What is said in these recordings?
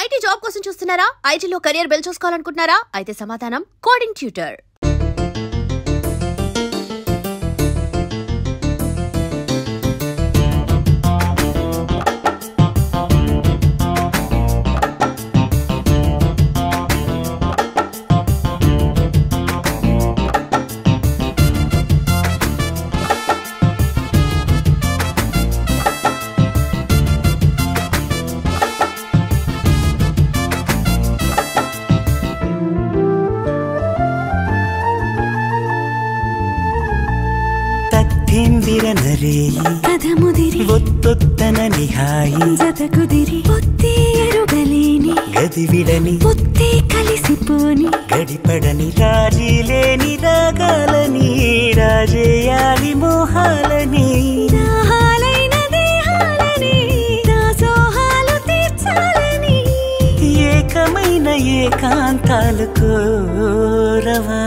IT job కోసం చూస్తున్నారా? ఐటీలో కెరియర్ బిల్డ్ చేసుకోవాలనుకుంటున్నారా? అయితే సమాధానం కోడింగ్ ట్యూటర్. ఒత్తొత్తన నిహాయి జతకుదిరి పొత్తి ఎరుగలేని గదివిడని పొత్తి కలిసిపోని గడిపడని రాజీలేని రాగాలని రాజేయాలి మోహాలని దాహాలైన దేహాలని దాసోహాలు తీర్చాలని ఏకమైన ఏకాంతాలు కోరవా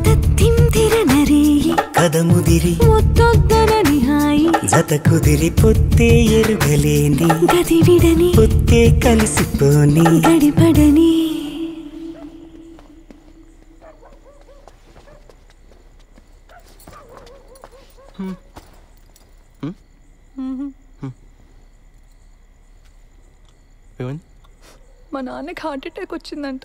తత్తింతిర నరేయి కదముదిరి ఒత్తొద్దన నిహాయి జతకుదిరి పొత్తే ఎరుగలేని గదివిడని పొత్తే కలిసిపోని గడిపడని మా నాన్నకి హార్ట్ అటాక్ వచ్చిందంట.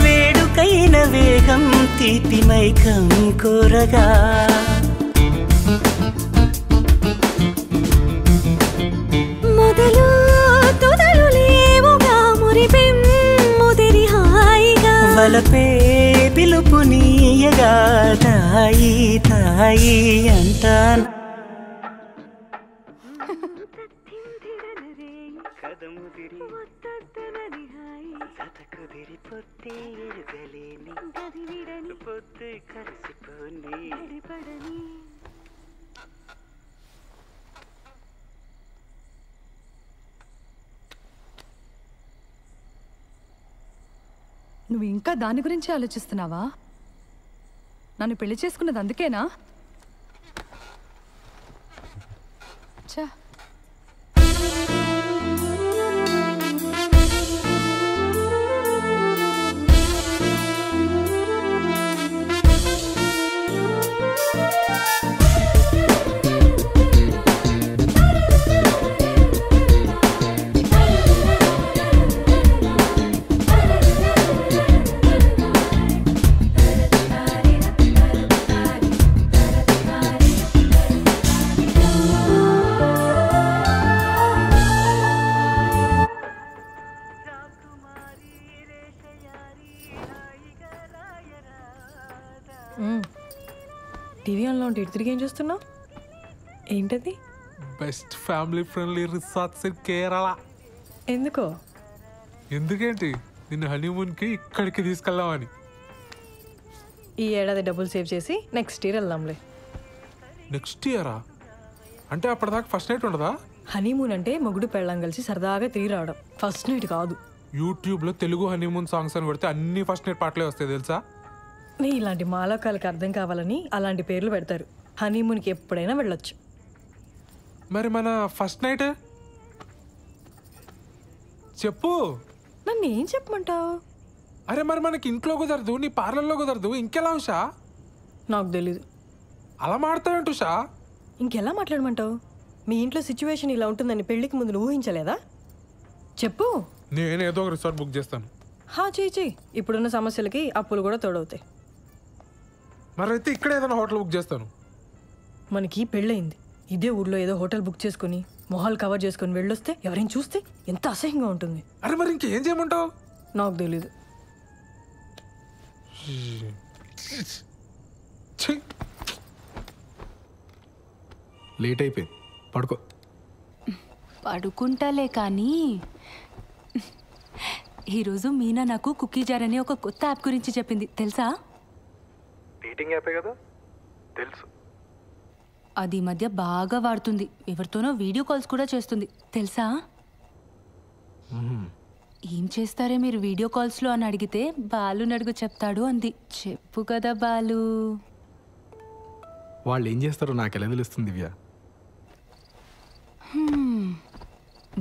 వేడుకైన వేగం తీపి మైకం కోరగా మొదలు తొదలు లేవుగా మురిపెం ముదిరి హాయిగా వలపే పిలుపునీయగా తాయి తాయి అంటాను నువ్వు ఇంకా దాని గురించి ఆలోచిస్తున్నావా? నన్ను పెళ్లి చేసుకున్నది అందుకేనా? చా టీవీ ఆన్లో ఉంటే ఇటు తిరిగి ఏం చూస్తున్నావు? ఏంటది? Best family friendly resorts in Kerala. ఎందుకో? ఎందుకేంటి, నిన్ను హనీమూన్కి ఇక్కడికి తీసుకెళ్దామని. ఈ ఏడాది డబ్బులు సేవ్ చేసి నెక్స్ట్ ఇయర్ వెళ్దాంలే. నెక్స్ట్ ఇయరా? అంటే అప్పటిదాకా ఫస్ట్ నైట్ ఉండదా? హనీమూన్ అంటే మొగుడు పెళ్ళం కలిసి సరదాగా తిరిగి రావడం, ఫస్ట్ నైట్ కాదు. యూట్యూబ్లో తెలుగు హనీమూన్ సాంగ్స్ అని కొడితే అన్ని ఫస్ట్ నైట్ పాటలే వస్తాయి తెలుసా? నీ ఇలాంటి మాలోకాలకి అర్థం కావాలని అలాంటి పేర్లు పెడతారు. హనీమూన్కి ఎప్పుడైనా వెళ్ళొచ్చు. మరి మన ఫస్ట్ నైట్ చెప్పు. నన్ను ఏం చెప్పమంటావు? అరే మరి మనకి ఇంట్లో కుదరదు, నీ పార్లర్లో కుదరదు, ఇంకెలా ఉషా? నాకు తెలీదు. అలా మాడతావేంటి ఉషా? ఇంకెలా మాట్లాడమంటావు? మీ ఇంట్లో సిచ్యువేషన్ ఇలా ఉంటుందని పెళ్లికి ముందు నువ్వు ఊహించలేదా? చెప్పు. నేనేదో ఒక రిసార్ట్ బుక్ చేస్తాను. చెయ్యి. ఇప్పుడున్న సమస్యలకి అప్పులు కూడా తోడవుతాయి. మరైతే ఇక్కడ ఏదైనా హోటల్ బుక్ చేస్తాను. మనకి పెళ్ళయింది, ఇదే ఊర్లో ఏదో హోటల్ బుక్ చేసుకుని మొహాలు కవర్ చేసుకొని వెళ్ళొస్తే ఎవరైనా చూస్తే ఎంత అసహ్యంగా ఉంటుంది. అరే మరి ఇంకేం చేయమంటావు? నాకు తెలీదు. లేట్ అయిపోయింది, పడుకో. పడుకుంటాలే కానీ ఈరోజు మీనా నాకు కుకీ జార్ అని ఒక కొత్త యాప్ గురించి చెప్పింది, తెలుసా? డేటింగ్ యాపే కదా, తెలుసు. అది ఈ మధ్య బాగా వాడుతుంది. ఎవరితోనో వీడియో కాల్స్ కూడా చేస్తుంది, తెలుసా? ఏం చేస్తారే మీరు వీడియో కాల్స్లో అని అడిగితే బాలు నడుగు చెప్తాడు అంది. చెప్పు కదా బాలు. వాళ్ళు ఏం చేస్తారో నాకు ఎలా తెలుస్తుంది దివ్య?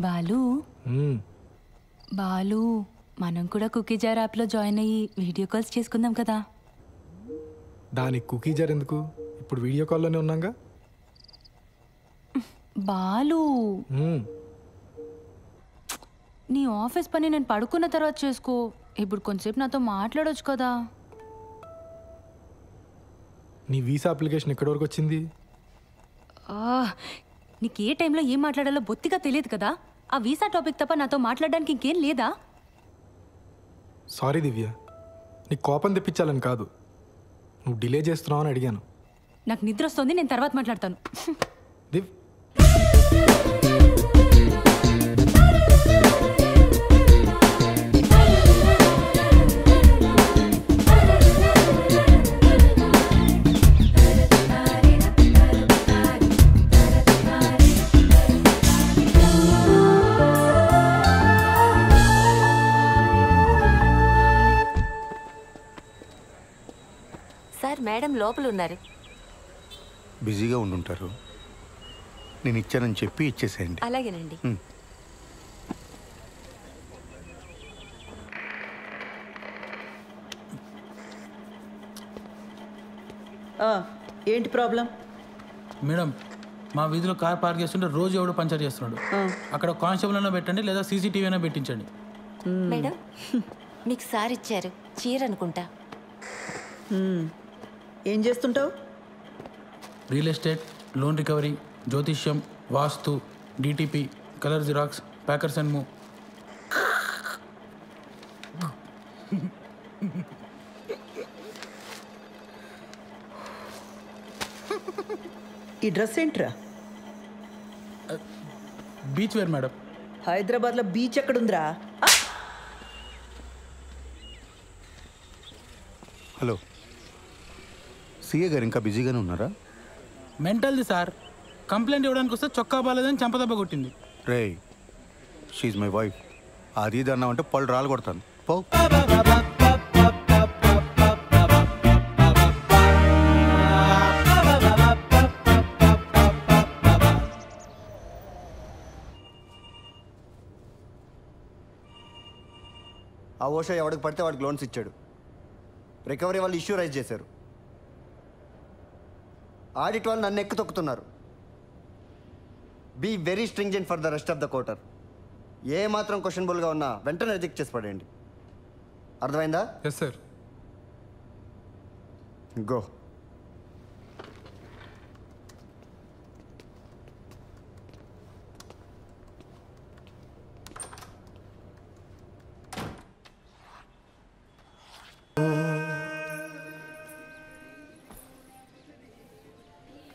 బాలు బాలు మనం కూడా కుకీ జార్ యాప్లో జాయిన్ అయ్యి వీడియో కాల్స్ చేసుకుందాం కదా. దానికి కుకీ జార్ ఎందుకు? ఇప్పుడు వీడియో కాల్లోనే ఉన్నాగా. బాలు నీ ఆఫీస్ పని నేను పడుకున్న తర్వాత చేసుకో. ఇప్పుడు కొంచెంసేపు నాతో మాట్లాడొచ్చు కదా. నీ వీసా అప్లికేషన్ ఎక్కడి వరకు వచ్చింది? నీకు ఏ టైంలో ఏం మాట్లాడాలో బొత్తిగా తెలియదు కదా. ఆ వీసా టాపిక్ తప్ప నాతో మాట్లాడడానికి ఇంకేం లేదా? సారీ దివ్య, నీకు కోపం తెప్పించాలని కాదు, నువ్వు డిలే చేస్తున్నావు అని అడిగాను. నాకు నిద్ర వస్తుంది, నేను తర్వాత మాట్లాడతాను. దివ్ సార్, మేడం లోపల ఉన్నారు. బిజీగా ఉండుంటారు. నేను ఇచ్చానని చెప్పి ఇచ్చేసేయండి. అలాగేనండి. ఏంటి ప్రాబ్లం? మేడం, మా వీధిలో కార్ పార్క్ చేస్తుంటే రోజు ఎవడు పంచర్ చేస్తున్నాడు. అక్కడ కానిస్టేబుల్ అయినా పెట్టండి, లేదా సీసీటీవీ అయినా పెట్టించండి. మేడం, మీకు సార్ ఇచ్చారు, చీర అనుకుంటా. ఏం చేస్తుంటావు? రియల్ ఎస్టేట్, లోన్ రికవరీ, జ్యోతిష్యం, vastu, DTP, colour xerox, packers and move. ఈ డ్రెస్ ఏంట్రా? Beach wear madam. హైదరాబాద్లో బీచ్ ఎక్కడుందిరా? హలో, సిఏ గారు ఇంకా బిజీగానే ఉన్నారా? మెంటల్ది సార్. కంప్లైంట్ ఇవ్వడానికి వస్తే చొక్కా బాలేదని చంపదెబ్బ కొట్టింది. రే, షీఈ్ మై వైఫ్. అది ఇది అన్నామంటే పళ్ళు రాలు కొడతాను. పో. ఆ ఓషా ఎవడికి పడితే వాడికి లోన్స్ ఇచ్చాడు. రికవరీ వాళ్ళు ఇష్యూ రైజ్ చేశారు. ఆడిట్ వాళ్ళు నన్ను ఎక్కు తొక్కుతున్నారు. Be very stringent for the rest of the quarter. ఏ మాత్రం క్వశ్చనబుల్గా ఉన్నా వెంటనే రిజెక్ట్ చేసి పడేయండి. అర్థమైందా? Yes sir. గో.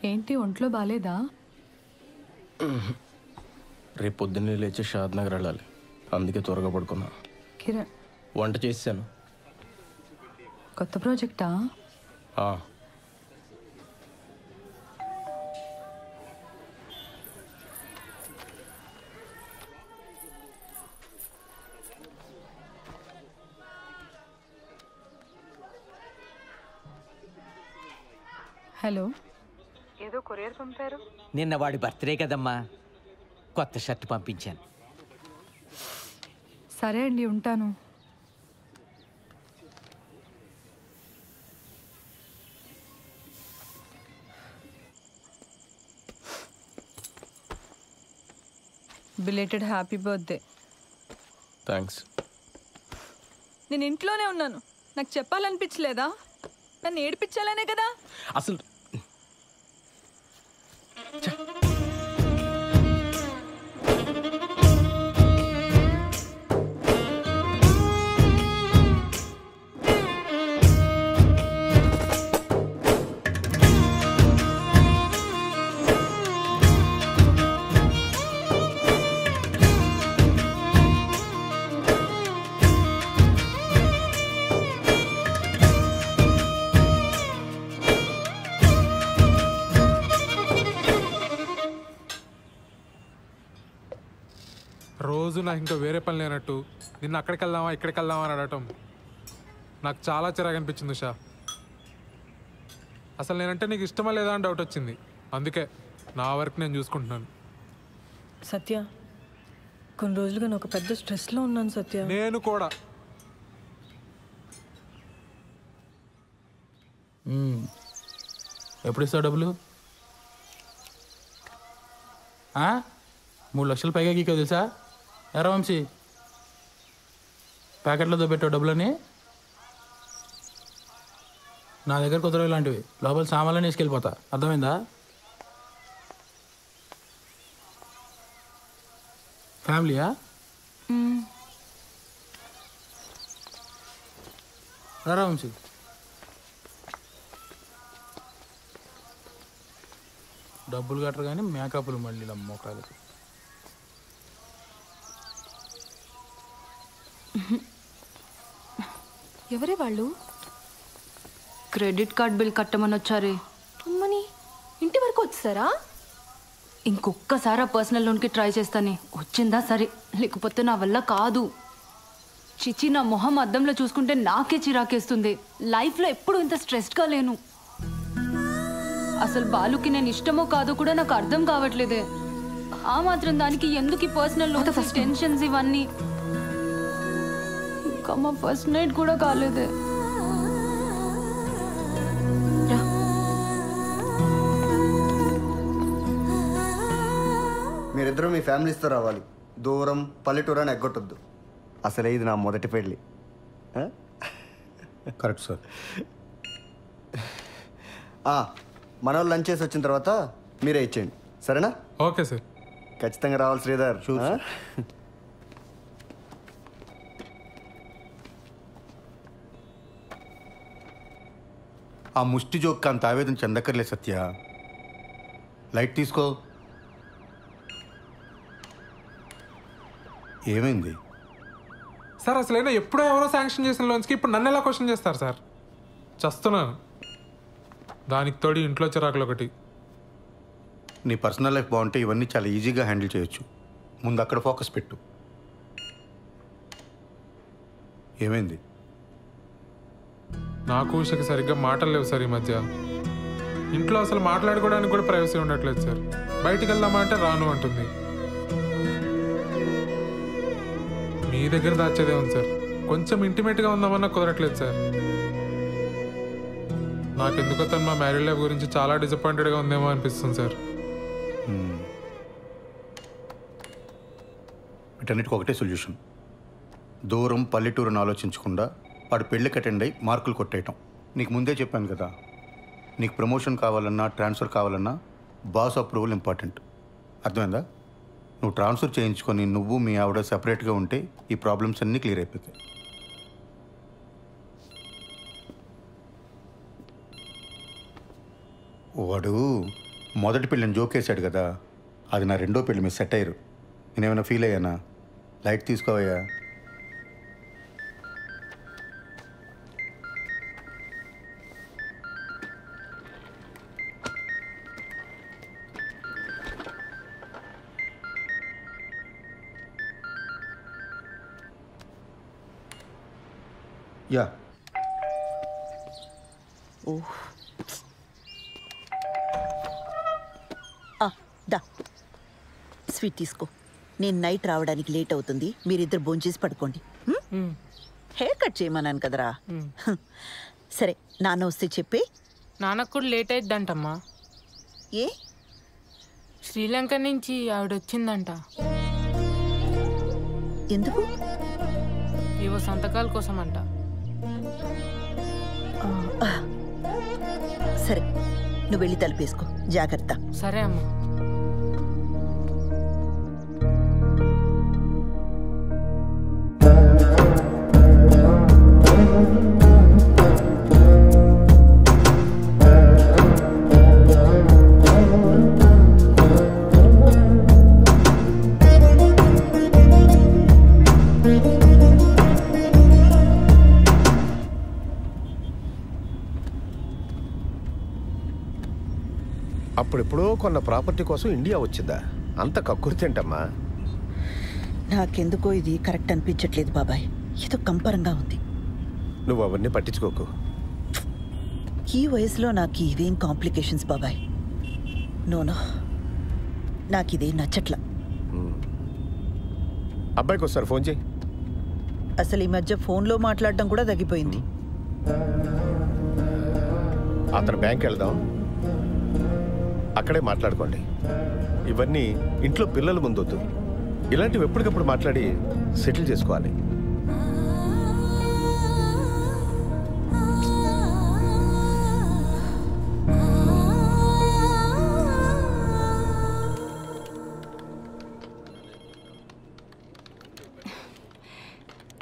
ఏంటి ఒంట్లో బాలేదా? రేపు పొద్దున్నే లేచి షాద్ నగర్ వెళ్ళాలి, అందుకే త్వరగా పడుకున్నా. కిరణ్, వంట చేశాను. కొత్త ప్రాజెక్టా? హలో, ఏదో కొరియర్ పంపారు. నిన్న వాడి బర్త్డే కదమ్మా, కొత్త షర్ట్ పంపించాను. సరే అండి, ఉంటాను. Belated happy birthday. థ్యాంక్స్. నేను ఇంట్లోనే ఉన్నాను, నాకు చెప్పాలనిపించలేదా? నన్ను ఏడిపించాలనే కదా. అసలు నాకు ఇంకా వేరే పని లేనట్టు నిన్న అక్కడికి వెళ్దామా ఇక్కడికి వెళ్దామా అని అడగటం నాకు చాలా చిరాకు అనిపించింది ఉషా. అసలు నేనంటే నీకు ఇష్టమా లేదా అని డౌట్ వచ్చింది. అందుకే నా వర్క్ నేను చూసుకుంటున్నాను. సత్య, కొన్ని రోజులుగా నేను ఒక పెద్ద స్ట్రెస్లో ఉన్నాను సత్య. నేను కూడా. ఎప్పుడు ఇస్తావు డబ్బులు? 3 లక్షలు పైగా గీకో తెలుసా? ఎరా వంశీ, ప్యాకెట్లతో పెట్టావు డబ్బులని. నా దగ్గర కుదరవు ఇలాంటివి. లోపల సామాన్లని వేసుకెళ్ళిపోతా, అర్థమైందా? ఫ్యామిలీయా? రా వంశీ. డబ్బులు కట్టరు కానీ మేకప్లు మళ్ళీ మొక్కలకి. ఎవరే వాళ్ళు? క్రెడిట్ కార్డ్ బిల్ కట్టమని వచ్చారే. అమ్మని, ఇంటి వరకు వచ్చారా? ఇంకొక్కసారి ఆ పర్సనల్ లోన్కి ట్రై చేస్తానే. వచ్చిందా సరే, లేకపోతే నా వల్ల కాదు. చిచి, నా మొహం అద్దంలో చూసుకుంటే నాకే చిరాకేస్తుంది. లైఫ్లో ఎప్పుడు ఇంత స్ట్రెస్డ్గా లేను. అసలు బాలుకి నేను ఇష్టమో కాదో కూడా నాకు అర్థం కావట్లేదే. ఆ మాత్రం దానికి ఎందుకు ఈ పర్సనల్ లోన్స్, టెన్షన్స్ ఇవన్నీ? ఇంకా మా ఫస్ట్ నైట్ కూడా కాలేదే. మీరిద్దరూ మీ ఫ్యామిలీస్తో రావాలి. దూరం పల్లెటూరు అని ఎగ్గొట్టొద్దు. అసలే ఇది నా మొదటి పెళ్ళి. Correct sir. మన వాళ్ళు లంచ్ చేసి వచ్చిన తర్వాత మీరే ఇచ్చేయండి, సరేనా? Okay sir. ఖచ్చితంగా రావాలి శ్రీధర్. ఆ ముష్టి జోక్ అంత ఆవేదన చెందక్కర్లే సత్య. లైట్ తీసుకో. ఏమైంది సార్? అసలైనా ఎప్పుడో ఎవరో శాంక్షన్ చేసిన లోన్స్కి ఇప్పుడు నన్ను ఎలా క్వశ్చన్ చేస్తారు సార్? చస్తున్నాను. దానికి తోడి ఇంట్లో చిరాకులు ఒకటి. నీ పర్సనల్ లైఫ్ బాగుంటే ఇవన్నీ చాలా ఈజీగా హ్యాండిల్ చేయొచ్చు. ముందు అక్కడ ఫోకస్ పెట్టు. ఏమైంది? నాకు ఉషకి సరిగ్గా మాటలు లేవు సార్ ఈ మధ్య. ఇంట్లో అసలు మాట్లాడుకోవడానికి కూడా ప్రైవసీ ఉండట్లేదు సార్. బయటికి వెళ్దామా అంటే రాను అంటుంది. మీ దగ్గర దాచేదే ఉంది సార్. కొంచెం ఇంటిమేట్గా ఉందామన్నా కుదరట్లేదు సార్. నాకెందుకో తను మా మ్యారీడ్ లైఫ్ గురించి చాలా డిసప్పాయింటెడ్గా ఉందేమో అనిపిస్తుంది సార్. వీటన్నిటికి ఒకటే సొల్యూషన్. దూరం పల్లెటూరుని ఆలోచించకుండా వాడు పెళ్ళికి అటెండ్ అయ్యి మార్కులు కొట్టేయటం. నీకు ముందే చెప్పాను కదా, నీకు ప్రమోషన్ కావాలన్నా ట్రాన్స్ఫర్ కావాలన్నా బాస్ అప్రూవల్ ఇంపార్టెంట్. అర్థమైందా? నువ్వు ట్రాన్స్ఫర్ చేయించుకొని నువ్వు మీ ఆవిడ సపరేట్గా ఉంటే ఈ ప్రాబ్లమ్స్ అన్నీ క్లియర్ అయిపోతాయి. వాడు మొదటి పెళ్ళిని జోకేశాడు కదా, అది నా రెండో పెళ్ళి మీద సెట్ అయ్యారు. నేనేమైనా ఫీల్ అయ్యానా? లైట్ తీసుకోవయ్యా. యా. దా స్వీట్ తీసుకో. నేను నైట్ రావడానికి లేట్ అవుతుంది. మీరిద్దరు భోంచేసి పడుకోండి. హెయిర్ కట్ చేయమన్నాను కదరా. సరే, నాన్న వస్తే చెప్పి. నాన్నకు కూడా లేట్ అయిద్దంటమ్మా. ఏ? శ్రీలంక నుంచి ఆవిడ వచ్చిందంట. ఎందుకు? ఏవో సంతకాల కోసం అంట. సరే, నువ్వు వెళ్ళి తలుపేసుకో. జాగ్రత్త. సరే అమ్మా. అప్పుడెప్పుడో కొన్న ప్రాపర్టీ కోసం ఇండియా వచ్చిందా? అంత కక్కుర్తేంటమ్మా? నాకెందుకో ఇది కరెక్ట్ అనిపించట్లేదు బాబాయ్. ఏదో కంపరంగా ఉంది. నువ్వు అవన్నీ పట్టించుకోకు. ఈ వయసులో నాకు ఇవేం కాంప్లికేషన్స్ బాబాయ్. నోనో, నాకు ఇదేం నచ్చట్లా. అబ్బాయికి ఒకసారి ఫోన్ చేయి. అసలు ఈ మధ్య ఫోన్లో మాట్లాడడం కూడా తగ్గిపోయింది. అతను బ్యాంక్ వెళ్దాం, అక్కడే మాట్లాడుకోండి. ఇవన్నీ ఇంట్లో పిల్లల ముందు వద్దు. ఇలాంటివి ఎప్పటికప్పుడు మాట్లాడి సెటిల్ చేసుకోవాలి.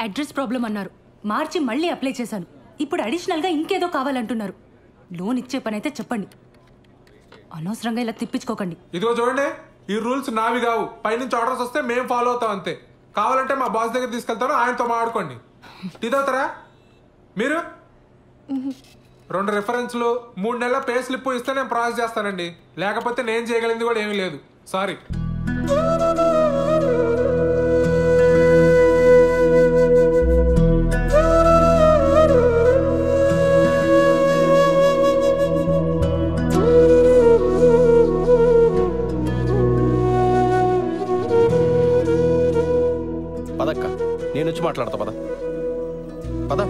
అడ్రస్ ప్రాబ్లం అన్నారు, మార్చి మళ్ళీ అప్లై చేశాను. ఇప్పుడు అడిషనల్గా ఇంకేదో కావాలంటున్నారు. లోన్ ఇచ్చే పని అయితే చెప్పండి, అనవసరంగా ఇలా తిప్పించుకోకండి. ఇదిగో చూడండి, ఈ రూల్స్ నావి కావు. పైనుంచి ఆర్డర్స్ వస్తే మేము ఫాలో అవుతాం అంతే. కావాలంటే మా బాస్ దగ్గర తీసుకెళ్తాను, ఆయనతో మాట్లాడుకోండి. టీ తాగుతారా మీరు? 2 రిఫరెన్స్లు 3 నెలల పే స్లిప్ ఇస్తే నేను ప్రాసెస్ చేస్తానండి. లేకపోతే నేను చేయగలిగింది కూడా ఏమీ లేదు. సారీ. పదక్క, నేను వచ్చి మాట్లాడతా. పద పద.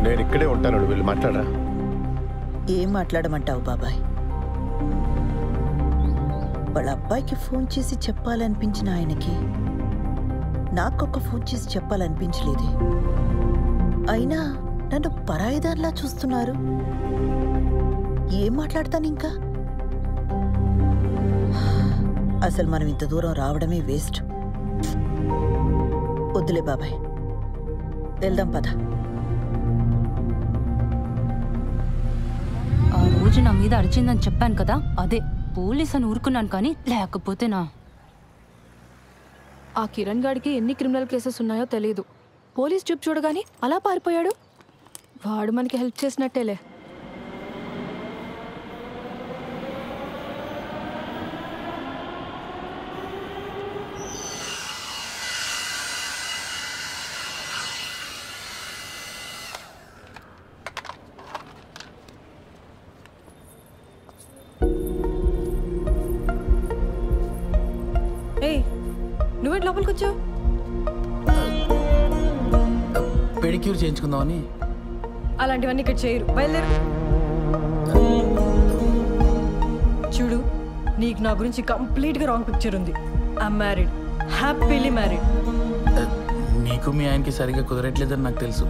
నేను ఇక్కడే ఉంటాను, వీళ్ళు మాట్లాడరా. ఏం మాట్లాడమంటావు బాబాయ్? వాళ్ళ అబ్బాయికి ఫోన్ చేసి చెప్పాలనిపించిన ఆయనకి నాకొక ఫోన్ చేసి చెప్పాలనిపించలేదే. అయినా నన్ను పరాయిదాన్లా చూస్తున్నారు. ఏం మాట్లాడతాను ఇంకా? అసలు మనం ఇంత దూరం రావడమే వేస్ట్. వద్దులే బాబాయ్, వెళ్దాం పద. ఆ రోజు నా మీద అరిచిందని చెప్పాను కదా, అదే పోలీస్ అని ఊరుకున్నాను. కానీ లేకపోతే ఆ కిరణ్ గాడికి ఎన్ని క్రిమినల్ కేసెస్ ఉన్నాయో తెలియదు. పోలీస్ చూపు చూడగానే అలా పారిపోయాడు. వాడు మనకి హెల్ప్ చేసినట్టేలే. నువ్వేంటి లోపలికి వచ్చావు? పెడిక్యూర్ చేయించుకుందామని. అలాంటివన్నీ ఇక్కడ చేయరు, బయలుదేరు. చూడు, నీకు నా గురించి కంప్లీట్గా రాంగ్ పిక్చర్ ఉంది. I'm married, happily married. నీకు మీ ఆయనకి సరిగ్గా కుదరట్లేదని నాకు తెలుసు.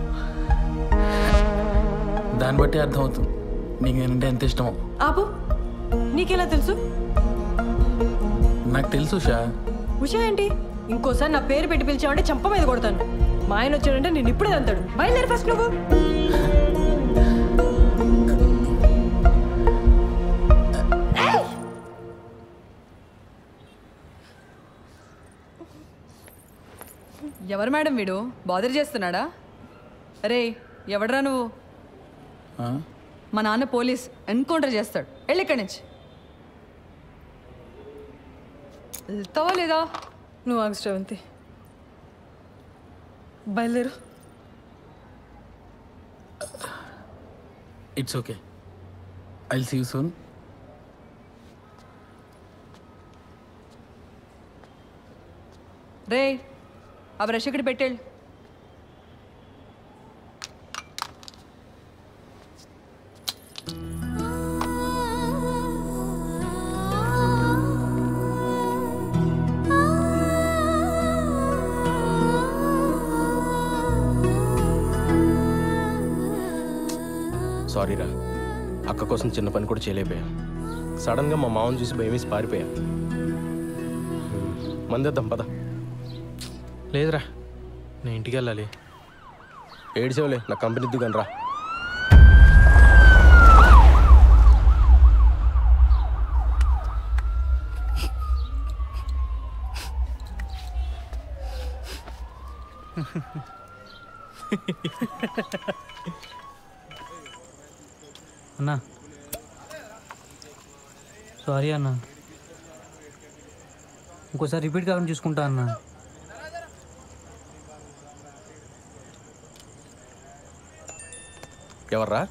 దాన్ని బట్టి అర్థమవుతుంది నీకు నేనంటే ఎంత ఇష్టమో. ఆపు, నీకెలా తెలుసు? నాకు తెలుసు షా. ఉషా ఏంటి? ఇంకోసారి నా పేరు పెట్టి పిలిచావంటే చంప మీద కొడతాను. మా ఆయన వచ్చాడంటే నేను ఇప్పుడే అంతాడు. బయలుదేరి ఫస్ట్ నువ్వు. ఎవరు మేడం వీడు? బాదర్ చేస్తున్నాడా? అరే ఎవడరా నువ్వు? మా నాన్న పోలీస్, ఎన్కౌంటర్ చేస్తాడు. వెళ్ళి ఇక్కడి నుంచి. వెళ్తావా లేదా? నువ్వు ఆగు శ్రవంతి, బయలుదేరు. It's okay, I will see you soon. రే ఆ బ్రష్ ఇక్కడ పెట్టేళ్ళు. సారీరా, అక్క కోసం చిన్న పని కూడా చేయలేకపోయా. సడన్గా మా మామని చూసి భయం వేసి పారిపోయా. మందేద్దాం పద. లేదురా, నేను ఇంటికి వెళ్ళాలి. ఏడ్చేవలే, నా కంపెనీ దిగను రా. అన్నా సారీ అన్నా, ఇంకోసారి రిపీట్ కావాలని చూసుకుంటా అన్నా. ఎవర్రా?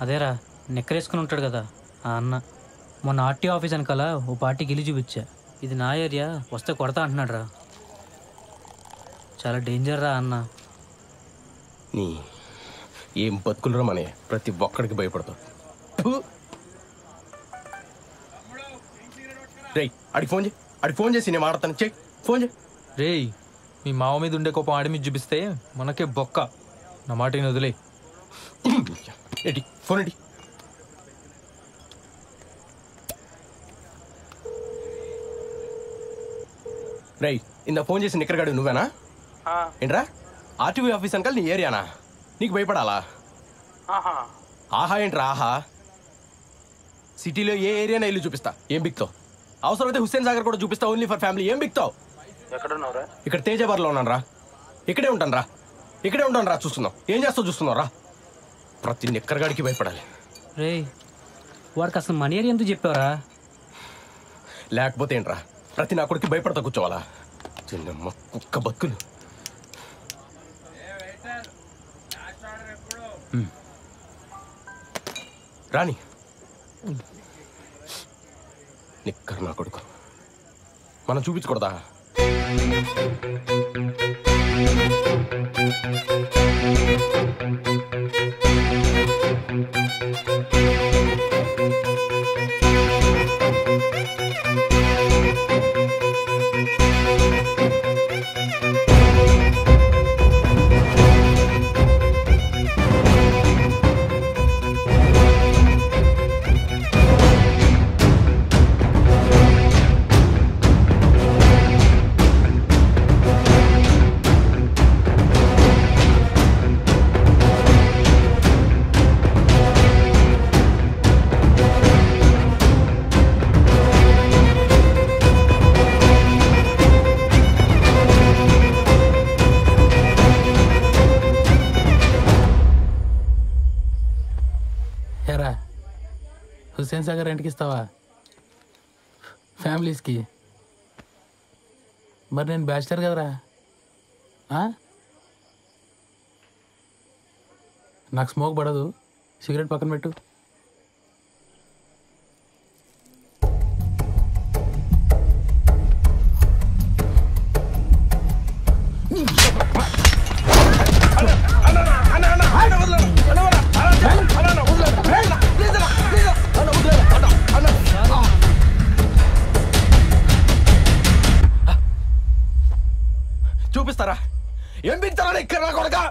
అదేరా నెక్కరేసుకుని ఉంటాడు కదా ఆ అన్న. మొన్న ఆర్టీ ఆఫీస్ వెనకాల ఓ పార్టీకి ఇల్లు చూపించా. ఇది నా ఏరియా, వస్తే కొడతా అంటున్నాడు రా. చాలా డేంజర్ రా అన్న. నీ ఏం బతుకులరా మనే, ప్రతి ఒక్కడికి భయపడతావు. రేయ్ అడిగి ఫోన్ చేసి నేను మాట్లాడతాను. చెయ్యి ఫోన్ చేయి. రేయ్ మీ మావ మీద ఉండే కోపం ఆడి మీద చూపిస్తే మనకే బొక్క. నా మాటని వదిలే. ఎడి ఫోన్ ఎడి. రేయ్ ఇందా ఫోన్ చేసి నిక్కరగాడు నువ్వేనా? ఏంట్రా ఆర్టీవీ ఆఫీస్ అనకాల నీ ఏరియానా? నీకు భయపడాలా? ఆహా ఏంట్రా ఆహా? సిటీలో ఏ ఏరియానా ఇల్లు చూపిస్తా, ఏం బిక్తావు? అవసరమైతే హుస్సేన్ సాగర్ కూడా చూపిస్తా, ఓన్లీ ఫర్ ఫ్యామిలీ. ఏం బిక్తావు? ఎక్కడున్నావురా? ఇక్కడ తేజాబార్లో ఉన్నాను రా. ఇక్కడే ఉంటాను రా. చూస్తున్నావు ఏం చేస్తావు? చూస్తున్నావు రా. ప్రతి నిక్కరగాడికి భయపడాలి. రే వాడికి అసలు మన ఏరియా ఎందుకు చెప్పావరా? లేకపోతే ఏంట్రా ప్రతి నా కొడుకు భయపడతా కూర్చోవాలా? చిన్నమ్మ కుక్క బతుకులు. రాని నిక్కర్ నా కొడుకు మనం చూపించకూడదా? హుస్సేన్ సాగర్ రెంట్కి ఇస్తావా ఫ్యామిలీస్కి? మరి నేను బ్యాచిలర్ కదరా. నాకు స్మోక్ పడదు, సిగరెట్ పక్కన పెట్టు. చూపిస్తారా ఏం బిగుతారా ఇక్కడ నా కొడుకా?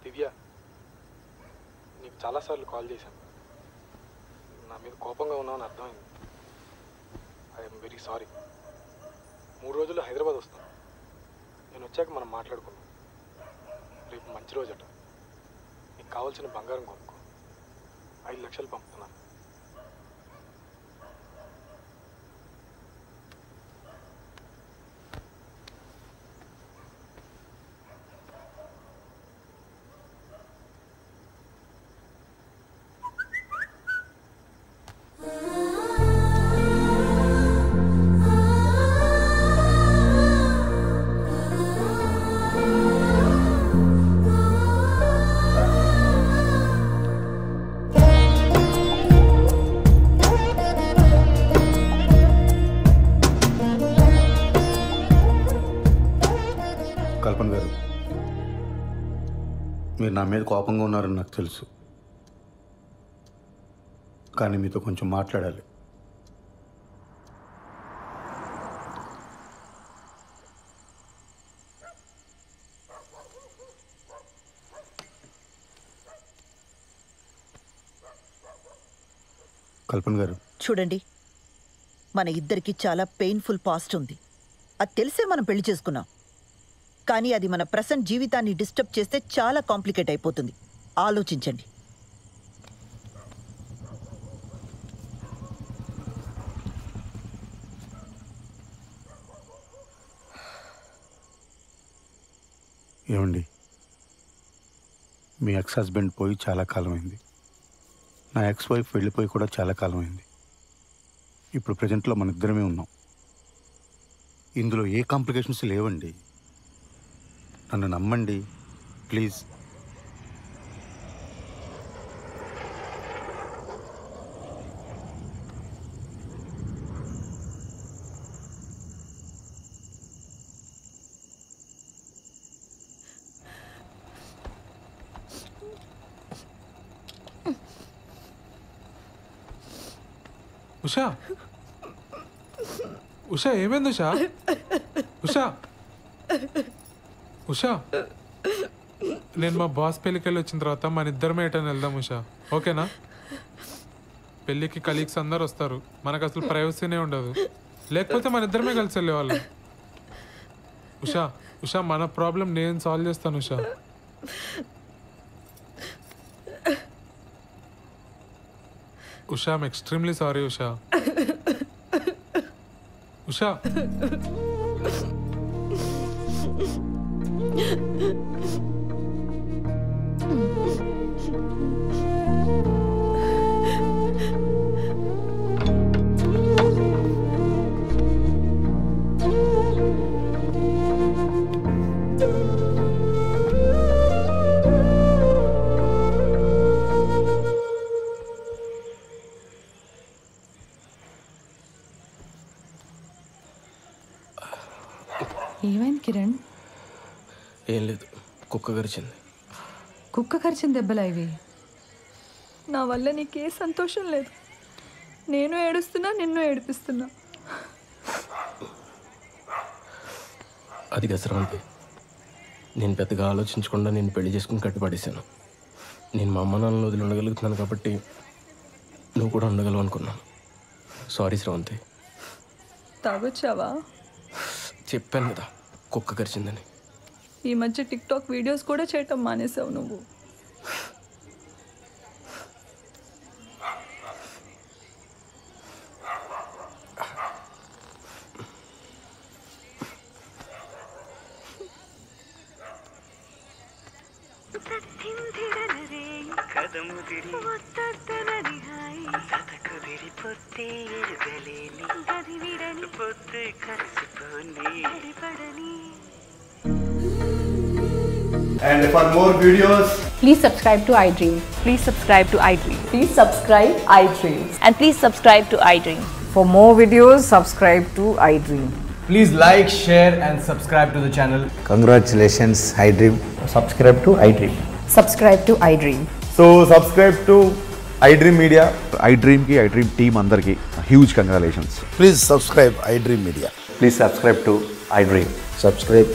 దివ్య, నీకు చాలాసార్లు కాల్ చేశాను. నా మీద కోపంగా ఉన్నావని అర్థమైంది. I'm very sorry. 3 రోజుల్లో హైదరాబాద్ వస్తాను. నేను వచ్చాక మనం మాట్లాడుకుందాం. రేపు మంచి రోజట. నీకు కావాల్సిన బంగారం కొనుక్కో. 5 లక్షలు పంపుతున్నాను. కల్పన గారు, మీరు నా మీద కోపంగా ఉన్నారని నాకు తెలుసు, కానీ మీతో కొంచెం మాట్లాడాలి. కల్పన గారు, చూడండి, మన ఇద్దరికి చాలా పెయిన్ఫుల్ పాస్ట్ ఉంది. అది తెలిసే మనం పెళ్లి చేసుకున్నాం. కానీ అది మన ప్రెసెంట్ జీవితాన్ని డిస్టర్బ్ చేస్తే చాలా కాంప్లికేట్ అయిపోతుంది. ఆలోచించండి. ఏమండి, మీ ఎక్స్ హస్బెండ్ పోయి చాలా కాలమైంది. నా ఎక్స్ వైఫ్ వెళ్ళిపోయి కూడా చాలా కాలమైంది. ఇప్పుడు ప్రజెంట్లో మన ఇద్దరమే ఉన్నాం. ఇందులో ఏ కాంప్లికేషన్స్ లేవండి. నన్ను నమ్మండి ప్లీజ్. ఉషా, ఉషా ఏమైంది ఉషా? ఉషా, ఉషా, నేను మా బాస్ పెళ్ళికి వెళ్ళి వచ్చిన తర్వాత మన ఇద్దరమే ఎటని వెళ్దాం ఉషా, ఓకేనా? పెళ్ళికి కలీగ్స్ అందరు వస్తారు, మనకు అసలు ప్రైవసీనే ఉండదు. లేకపోతే మన ఇద్దరమే కలిసి వెళ్ళేవాళ్ళం. ఉషా, ఉషా, మన ప్రాబ్లం నేను సాల్వ్ చేస్తాను Usha. Usha, I'm extremely sorry Usha. Usha, ఏమైంది కిరణ్? ఏం లేదు, కుక్క కరిచింది. కుక్క కరిచిన దెబ్బలా ఇవి? నా వల్ల నీకే సంతోషం లేదు. నేను ఏడుస్తున్నా, నిన్ను ఏడిపిస్తున్నా. అది గసరంతి. నేను పెద్దగా ఆలోచించకుండా నేను పెళ్లి చేసుకుని కట్టుపడేశాను. నేను మా అమ్మ నాన్నలు వదిలి ఉండగలుగుతున్నాను కాబట్టి నువ్వు కూడా ఉండగలవు అనుకున్నాను. సారీ శ్రవంతి. తాగొచ్చావా? చెప్పాను కదా కుక్క కరిచిందని. ఈ మధ్య టిక్టాక్ వీడియోస్ కూడా చేయటం మానేసావు నువ్వు. And for more videos, please subscribe to iDream. Please subscribe to iDream. Please subscribe iDream. And please subscribe to iDream. For more videos, subscribe to iDream. Please like, share and subscribe to the channel. Congratulations, iDream. Subscribe to iDream. Subscribe to iDream. So subscribe to iDream Media. iDream ki iDream team andarki huge congratulations. Please subscribe iDream Media. Please subscribe to iDream. Subscribe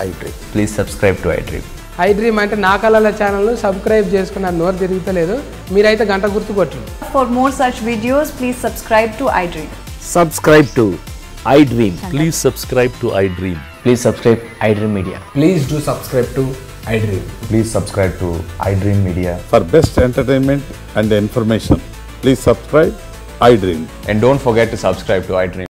iDream. Please subscribe to iDream. iDream అంటే నా కళల channel subscribe చేసుకున్న నోరు తిరుగుతలేదు. మీరైతే గంట గుర్తు కొట్టండి. For more such videos, please subscribe to iDream. Subscribe to iDream. Please subscribe to iDream. Please subscribe iDream Media. Please do subscribe to iDream. Please subscribe to iDream Media. For best entertainment and information, please subscribe iDream. And don't forget to subscribe to iDream.